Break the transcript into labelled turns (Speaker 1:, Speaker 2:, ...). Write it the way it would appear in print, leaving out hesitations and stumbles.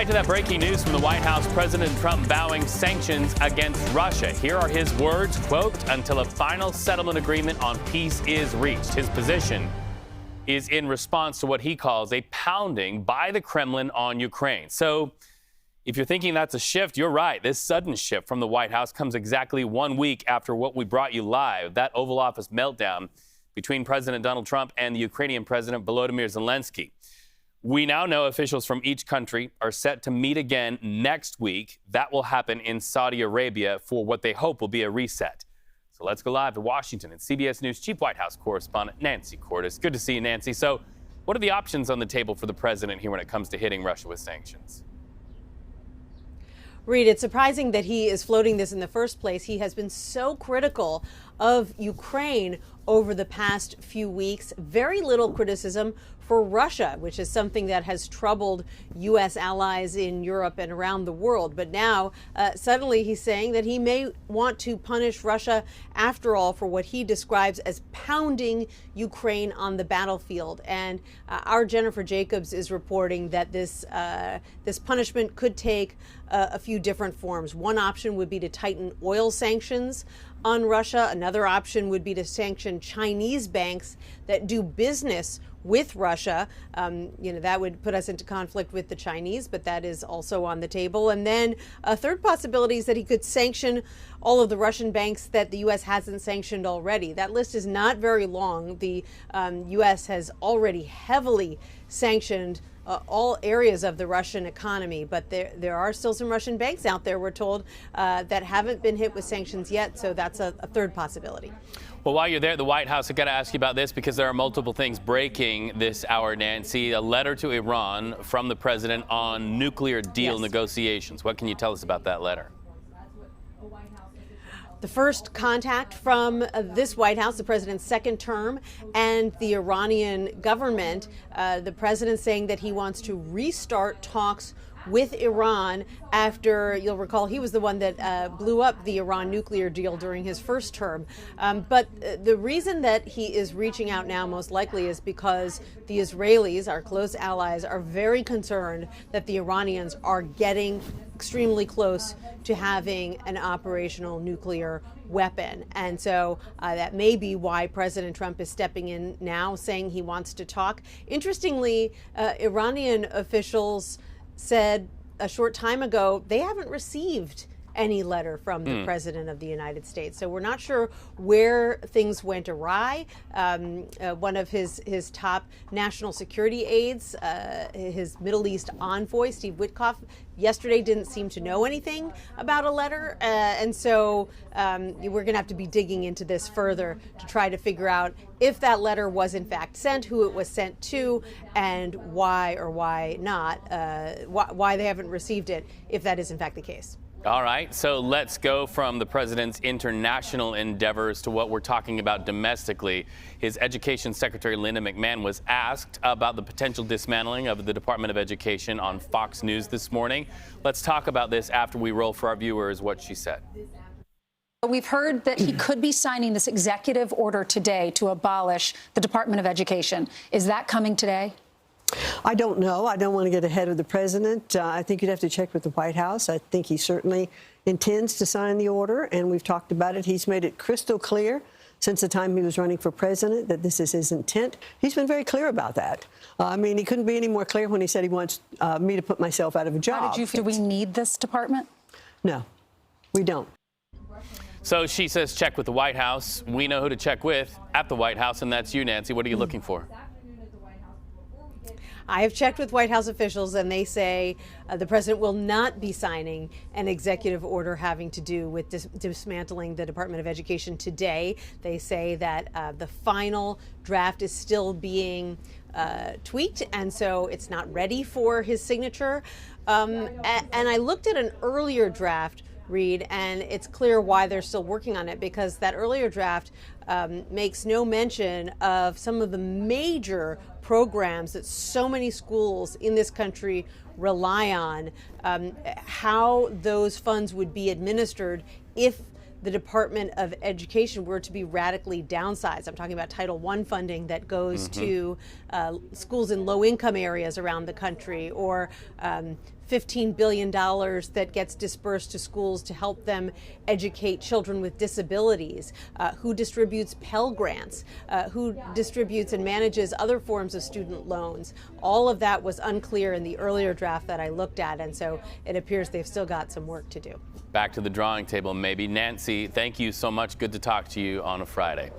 Speaker 1: right to that breaking news from the White House. President Trump vowing sanctions against Russia. Here are his words, quote, "Until a final settlement agreement on peace is reached." His position is in response to what he calls a pounding by the Kremlin on Ukraine. So if you're thinking that's a shift, you're right. This sudden shift from the White House comes exactly 1 week after what we brought you live, that Oval Office meltdown between President Donald Trump and the Ukrainian President Volodymyr Zelenskyy. We now know officials from each country are set to meet again next week. That will happen in Saudi Arabia for what they hope will be a reset. So let's go live to Washington and CBS News Chief White House correspondent Nancy Cordes. Good to see you, Nancy. So what are the options on the table for the president here when it comes to hitting Russia with sanctions?
Speaker 2: Reed, it's surprising that he is floating this in the first place. He has been so critical of Ukraine over the past few weeks. Very little criticism for Russia, which is something that has troubled U.S. allies in Europe and around the world. But now, suddenly he's saying that he may want to punish Russia after all for what he describes as pounding Ukraine on the battlefield. And our Jennifer Jacobs is reporting that this punishment could take a few different forms. One option would be to tighten oil sanctions on Russia. Another option would be to sanction Chinese banks that do business with Russia. That would put us into conflict with the Chinese, but that is also on the table. And then a third possibility is that he could sanction all of the Russian banks that the U.S. hasn't sanctioned already. That list is not very long. The U.S. has already heavily sanctioned all areas of the Russian economy, but there are still some Russian banks out there, we're told, that haven't been hit with sanctions yet, so that's a third possibility.
Speaker 1: Well, while you're there at the White House, I've got to ask you about this because there are multiple things breaking this hour, Nancy. A letter to Iran from the president on nuclear deal negotiations. What can you tell us about that letter?
Speaker 2: The first contact from this White House, the president's second term, and the Iranian government. The president saying that he wants to restart talks with Iran after, you'll recall, he was the one that blew up the Iran nuclear deal during his first term. But the reason that he is reaching out now most likely is because the Israelis, our close allies, are very concerned that the Iranians are getting extremely close to having an operational nuclear weapon. And so that may be why President Trump is stepping in now, saying he wants to talk. Interestingly, Iranian officials said a short time ago they haven't received any letter from the president of the United States. So we're not sure where things went awry. One of his top national security aides, his Middle East envoy, Steve Witkoff, yesterday didn't seem to know anything about a letter. And so we're going to have to be digging into this further to try to figure out if that letter was in fact sent, who it was sent to, and why or why not, why they haven't received it, if that is in fact the case.
Speaker 1: All right, so let's go from the president's international endeavors to what we're talking about domestically. His Education Secretary Linda McMahon was asked about the potential dismantling of the Department of Education on Fox News this morning. Let's talk about this after we roll for our viewers what she said.
Speaker 3: We've heard that he could be signing this executive order today to abolish the Department of Education. Is that coming today?
Speaker 4: I don't know. I don't want to get ahead of the president. I think you'd have to check with the White House. I think he certainly intends to sign the order, and we've talked about it. He's made it crystal clear since the time he was running for president that this is his intent. He's been very clear about that. I mean, he couldn't be any more clear when he said he wants me to put myself out of a job.
Speaker 3: How did you feel? Do we need this department?
Speaker 4: No, we don't.
Speaker 1: So she says check with the White House. We know who to check with at the White House, and that's you, Nancy. What are you looking for?
Speaker 2: I have checked with White House officials, and they say the president will not be signing an executive order having to do with dismantling the Department of Education today. They say that the final draft is still being tweaked, and so it's not ready for his signature. And I looked at an earlier draft, Reed, and it's clear why they're still working on it, because that earlier draft makes no mention of some of the major programs that so many schools in this country rely on, how those funds would be administered if the Department of Education were to be radically downsized. I'm talking about Title I funding that goes to schools in low-income areas around the country, or $15 billion that gets dispersed to schools to help them educate children with disabilities, who distributes Pell Grants, who distributes and manages other forms of student loans. All of that was unclear in the earlier draft that I looked at, and so it appears they've still got some work to do.
Speaker 1: Back to the drawing table, maybe. Nancy, thank you so much. Good to talk to you on a Friday.